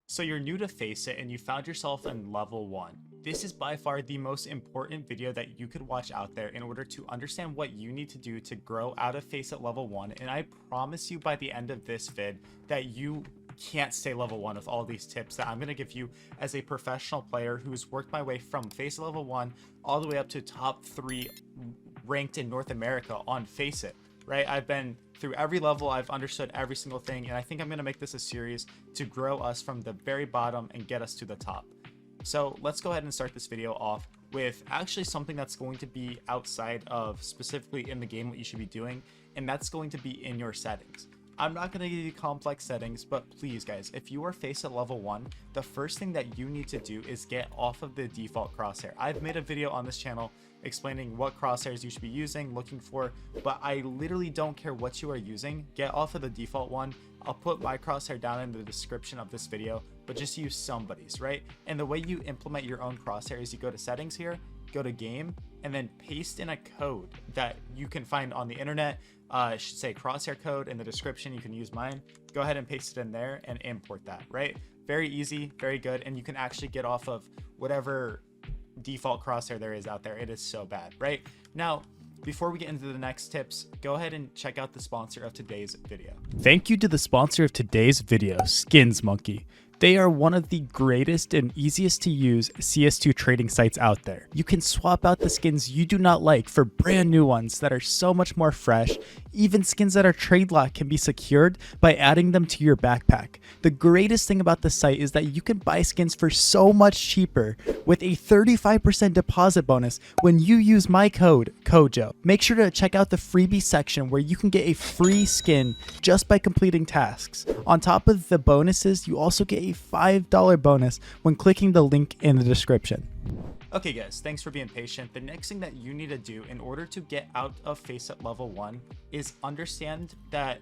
So you're new to Faceit and you found yourself in level 1. This is by far the most important video that you could watch out there in order to understand what you need to do to grow out of Faceit level 1, and I promise you by the end of this vid that you can't stay level 1 with all these tips that I'm going to give you as a professional player who's worked my way from Faceit level 1 all the way up to top 3 ranked in North America on Faceit. Right? I've been through every level, I've understood every single thing, and I think I'm going to make this a series to grow us from the very bottom and get us to the top. So let's go ahead and start this video off with actually something that's going to be outside of specifically in the game what you should be doing, and that's going to be in your settings. I'm not going to give you complex settings, but please guys, if you are Faceit level 1, the first thing that you need to do is get off of the default crosshair. I've made a video on this channel explaining what crosshairs you should be using, looking for, but I literally don't care what you are using. Get off of the default one. I'll put my crosshair down in the description of this video, but just use somebody's, right? And the way you implement your own crosshair is you go to settings here, go to game, and then paste in a code that you can find on the internet. It should say crosshair code in the description. You can use mine. Go ahead and paste it in there and import that, right? Very easy, very good, and you can actually get off of whatever default crosshair there is out there. It is so bad, right? Now, before we get into the next tips, go ahead and check out the sponsor of today's video. Thank you to the sponsor of today's video, Skins Monkey. They are one of the greatest and easiest to use CS2 trading sites out there. You can swap out the skins you do not like for brand new ones that are so much more fresh. Even skins that are trade locked can be secured by adding them to your backpack. The greatest thing about the site is that you can buy skins for so much cheaper with a 35% deposit bonus when you use my code CoJo. Make sure to check out the freebie section where you can get a free skin just by completing tasks. On top of the bonuses, you also get a $5 bonus when clicking the link in the description. Okay guys, thanks for being patient. The next thing that you need to do in order to get out of Faceit level 1 is understand that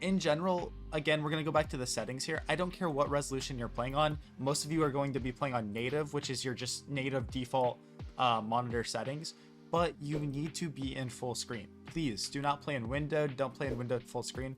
in general, again, we're going to go back to the settings here. I don't care what resolution you're playing on. Most of you are going to be playing on native, which is your just native default monitor settings, but you need to be in full screen. Please do not play in windowed. Don't play in windowed full screen.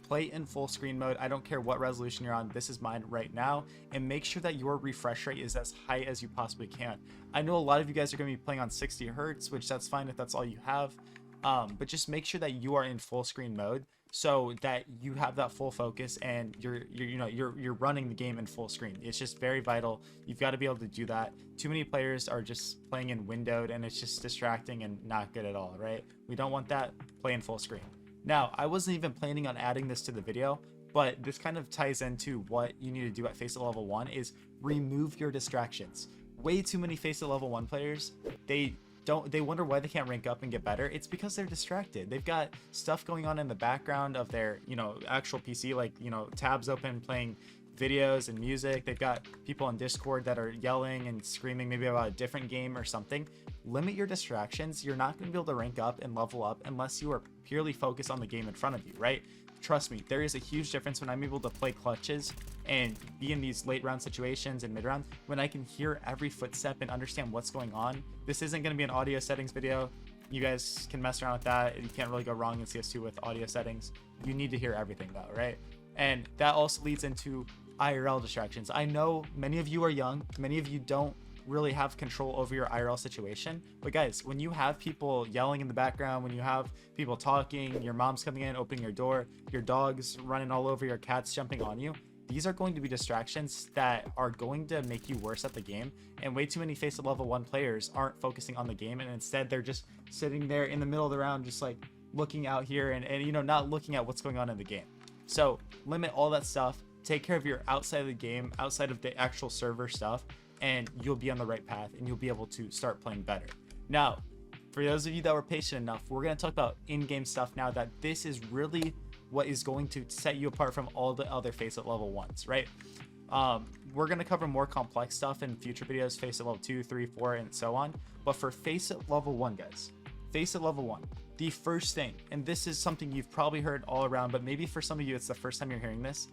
Play in full screen mode. I don't care what resolution you're on. This is mine right now, and make sure that your refresh rate is as high as you possibly can. I know a lot of you guys are going to be playing on 60 hertz, which that's fine if that's all you have, but just make sure that you are in full screen mode so that you have that full focus and you're running the game in full screen. It's just very vital. You've got to be able to do that. Too many players are just playing in windowed and it's just distracting and not good at all, right? We don't want that. Play in full screen. Now, I wasn't even planning on adding this to the video, but this kind of ties into what you need to do at Faceit level 1 is remove your distractions. Way too many Faceit level 1 players, they wonder why they can't rank up and get better. It's because they're distracted. They've got stuff going on in the background of their, actual PC, like, tabs open playing videos and music. They've got people on Discord that are yelling and screaming maybe about a different game or something. Limit your distractions. You're not going to be able to rank up and level up unless you are purely focused on the game in front of you, right? Trust me, there is a huge difference when I'm able to play clutches and be in these late round situations and mid round when I can hear every footstep and understand what's going on. This isn't going to be an audio settings video. You guys can mess around with that. You can't really go wrong in CS2 with audio settings. You need to hear everything though, right? And that also leads into IRL distractions. I know many of you are young. Many of you don't really have control over your IRL situation. But guys, when you have people yelling in the background, when you have people talking, your mom's coming in, opening your door, your dog's running all over, your cat's jumping on you, these are going to be distractions that are going to make you worse at the game. And way too many Faceit level 1 players aren't focusing on the game, and instead they're just sitting there in the middle of the round, just like looking out here and not looking at what's going on in the game. So limit all that stuff. Take care of your outside of the game, outside of the actual server stuff, and you'll be on the right path and you'll be able to start playing better. Now, for those of you that were patient enough, we're going to talk about in-game stuff now, that this is really what is going to set you apart from all the other Faceit level 1s, right? We're going to cover more complex stuff in future videos, Faceit level 2, 3, 4, and so on. But for Faceit level 1, guys, Faceit level 1, the first thing, and this is something you've probably heard all around, but maybe for some of you it's the first time you're hearing this,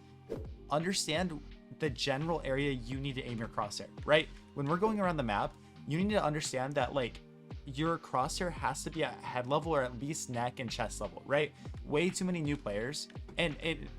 understand the general area you need to aim your crosshair, right? When we're going around the map, you need to understand that like your crosshair has to be at head level or at least neck and chest level, right? Way too many new players, and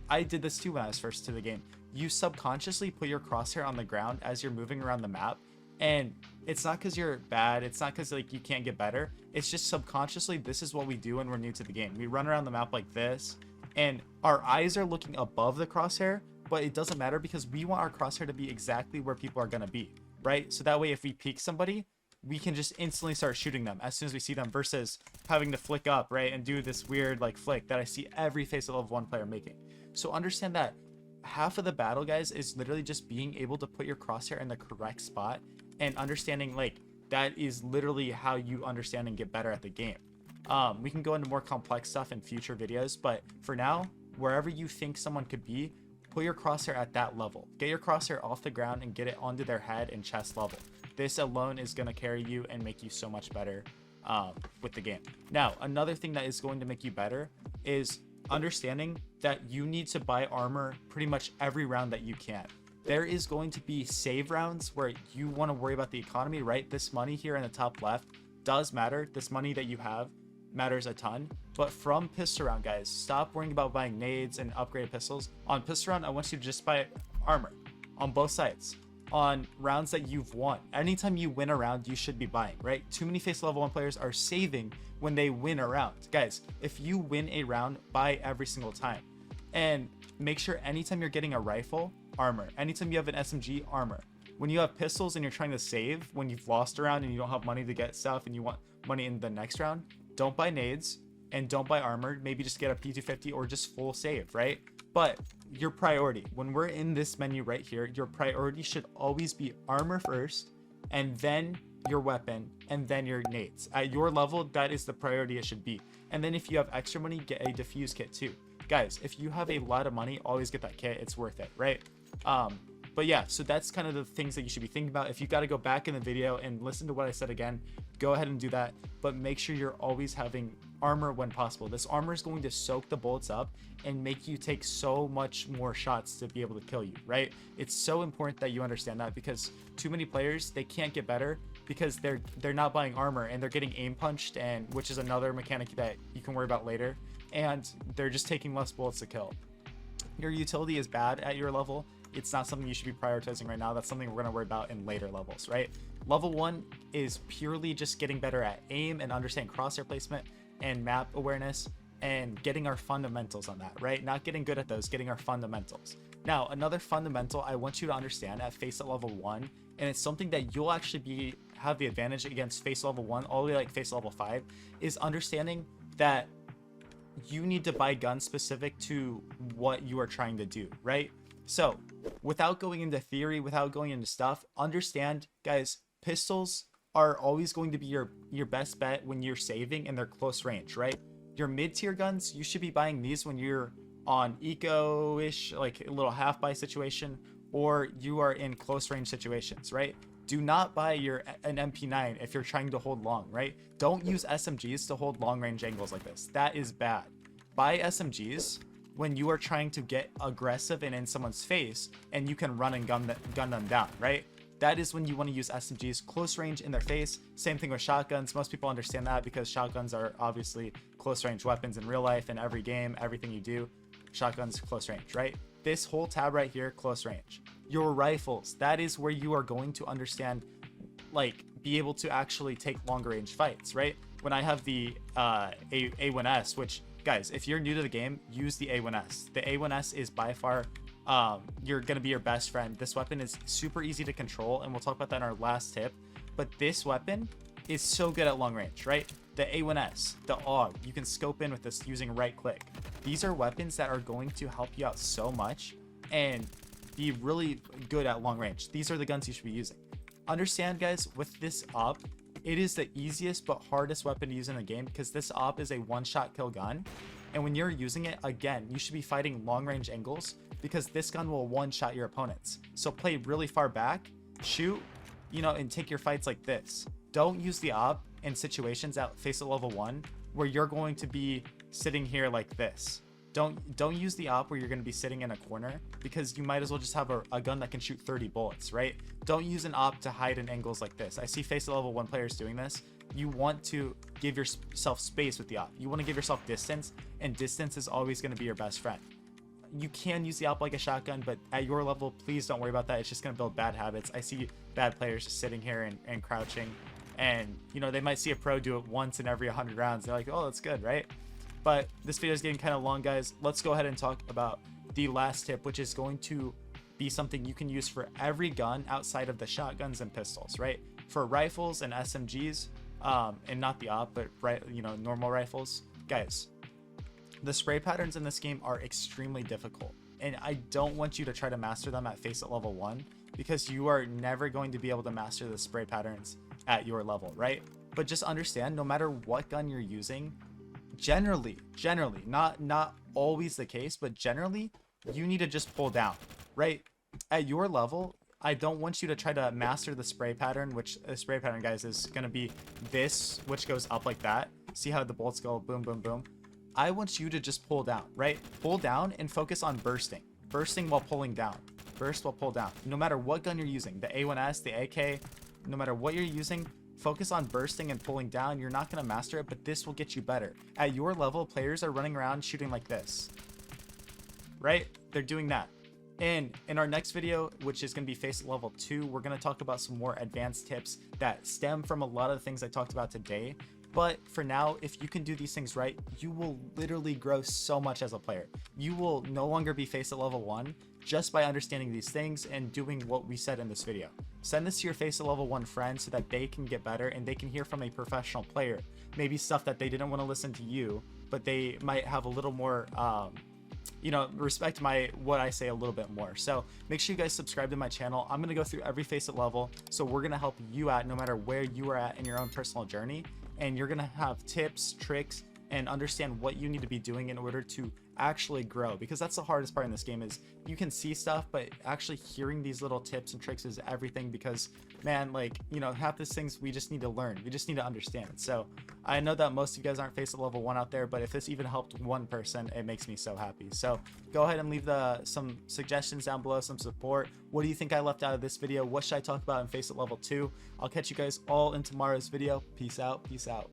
I did this too when I was first to the game. you subconsciously put your crosshair on the ground as you're moving around the map. And it's not because you're bad, it's not because like you can't get better, it's just subconsciously this is what we do when we're new to the game. We run around the map like this, and our eyes are looking above the crosshair, but it doesn't matter because we want our crosshair to be exactly where people are going to be, right? So that way if we peek somebody, we can just instantly start shooting them as soon as we see them, versus having to flick up, right, and do this weird like flick that I see every Faceit level 1 player making. So understand that half of the battle, guys, is literally just being able to put your crosshair in the correct spot, and understanding like that is literally how you understand and get better at the game. We can go into more complex stuff in future videos, but for now, wherever you think someone could be, put your crosshair at that level. Get your crosshair off the ground and get it onto their head and chest level. This alone is going to carry you and make you so much better with the game. Now, another thing that is going to make you better is understanding that you need to buy armor pretty much every round that you can. There is going to be save rounds where you want to worry about the economy, right? This money here in the top left does matter. This money that you have matters a ton. But from pistol round, guys, stop worrying about buying nades and upgraded pistols. On pistol round, I want you to just buy armor on both sides. On rounds that you've won, anytime you win a round, you should be buying, right? Too many Faceit level 1 players are saving when they win a round. Guys, if you win a round, buy every single time. And make sure anytime you're getting a rifle, armor. Anytime you have an SMG, armor. When you have pistols and you're trying to save, when you've lost a round and you don't have money to get stuff and you want money in the next round, don't buy nades and don't buy armor. Maybe just get a P250 or just full save, right? But your priority, when we're in this menu right here, your priority should always be armor first, and then your weapon, and then your nades. At your level, that is the priority it should be. And then if you have extra money, get a diffuse kit too. Guys, if you have a lot of money, always get that kit. It's worth it, right? But yeah, so that's kind of the things that you should be thinking about. If you got to go back in the video and listen to what I said again, go ahead and do that. But make sure you're always having armor when possible. This armor is going to soak the bullets up and make you take so much more shots to be able to kill you, right? It's so important that you understand that, because too many players, they can't get better because they're not buying armor and they're getting aim punched, and which is another mechanic that you can worry about later, and they're just taking less bullets to kill. Your utility is bad at your level. It's not something you should be prioritizing right now. That's something we're going to worry about in later levels, right? Level 1 is purely just getting better at aim and understand crosshair placement and map awareness and getting our fundamentals on that, right? Not getting good at those, getting our fundamentals. Now, another fundamental I want you to understand at Faceit level 1, and it's something that you'll actually have the advantage against Faceit level 1 all the way like Faceit level 5, is understanding that you need to buy guns specific to what you are trying to do, right? So without going into theory, without going into stuff, understand, guys, pistols are always going to be your best bet when you're saving and they're close range, right? Your mid-tier guns, you should be buying these when you're on eco-ish, like a little half-buy situation, or you are in close range situations, right? Do not buy an MP9 if you're trying to hold long, right? Don't use SMGs to hold long range angles like this. That is bad. Buy SMGs when you are trying to get aggressive and in someone's face and you can run and gun them down, right? That is when you want to use SMGs close range in their face. Same thing with shotguns. Most people understand that because shotguns are obviously close range weapons in real life, in every game, everything you do. Shotguns close range, right? This whole tab right here, close range. Your rifles, that is where you are going to understand, like, be able to actually take longer range fights, right? When I have the A1S, which, guys, if you're new to the game, use the A1S. The A1S is by far you're gonna be your best friend. This weapon is super easy to control, and we'll talk about that in our last tip. But this weapon is so good at long range, right? The A1S, the AUG, you can scope in with this using right click. These are weapons that are going to help you out so much and be really good at long range. These are the guns you should be using. Understand, guys, with this op, it is the easiest but hardest weapon to use in the game because this op is a one-shot kill gun. And when you're using it, again, you should be fighting long range angles because this gun will one-shot your opponents. So play really far back, shoot, and take your fights like this. Don't use the op in situations at Faceit level 1 where you're going to be sitting here like this. Don't use the op where you're going to be sitting in a corner because you might as well just have a gun that can shoot 30 bullets, right? Don't use an op to hide in angles like this. I see Faceit level 1 players doing this. You want to give yourself space with the op. You want to give yourself distance, and distance is always going to be your best friend. you can use the AWP like a shotgun, but at your level, please don't worry about that. It's just going to build bad habits. I see bad players just sitting here and crouching, and you know, they might see a pro do it once in every 100 rounds. They're like, oh, that's good, right? But this video is getting kind of long, guys. Let's go ahead and talk about the last tip, which is going to be something you can use for every gun outside of the shotguns and pistols, right? For rifles and SMGs, and not the AWP, but normal rifles, guys. The spray patterns in this game are extremely difficult, and I don't want you to try to master them at Faceit level 1, because you are never going to be able to master the spray patterns at your level, right? But just understand, no matter what gun you're using, generally, not always the case, but generally, you need to just pull down, right? At your level, I don't want you to try to master the spray pattern, which the spray pattern, guys, is going to be this, which goes up like that. See how the bullets go boom, boom, boom? I want you to just pull down, right? Pull down and focus on bursting. Bursting while pulling down. Burst while pull down. No matter what gun you're using, the A1S, the AK, no matter what you're using, focus on bursting and pulling down. You're not going to master it, but this will get you better. At your level, players are running around shooting like this, right? They're doing that. And in our next video, which is going to be Faceit level 2, we're going to talk about some more advanced tips that stem from a lot of the things I talked about today. But for now, if you can do these things right, you will literally grow so much as a player. You will no longer be Faceit level 1 just by understanding these things and doing what we said in this video. Send this to your Faceit level 1 friend so that they can get better and they can hear from a professional player. Maybe stuff that they didn't want to listen to you, but they might have a little more, respect what I say a little bit more. So make sure you guys subscribe to my channel. I'm going to go through every Faceit level. So we're going to help you out no matter where you are at in your own personal journey. And you're going to have tips, tricks, and understand what you need to be doing in order to actually grow, because that's the hardest part in this game. Is you can see stuff, but actually hearing these little tips and tricks is everything, because man, half these things we just need to learn, we just need to understand. So I know that most of you guys aren't Faceit level 1 out there, but if this even helped one person, it makes me so happy. So go ahead and leave some suggestions down below, some support. What do you think I left out of this video? What should I talk about in Faceit level 2? I'll catch you guys all in tomorrow's video. Peace out.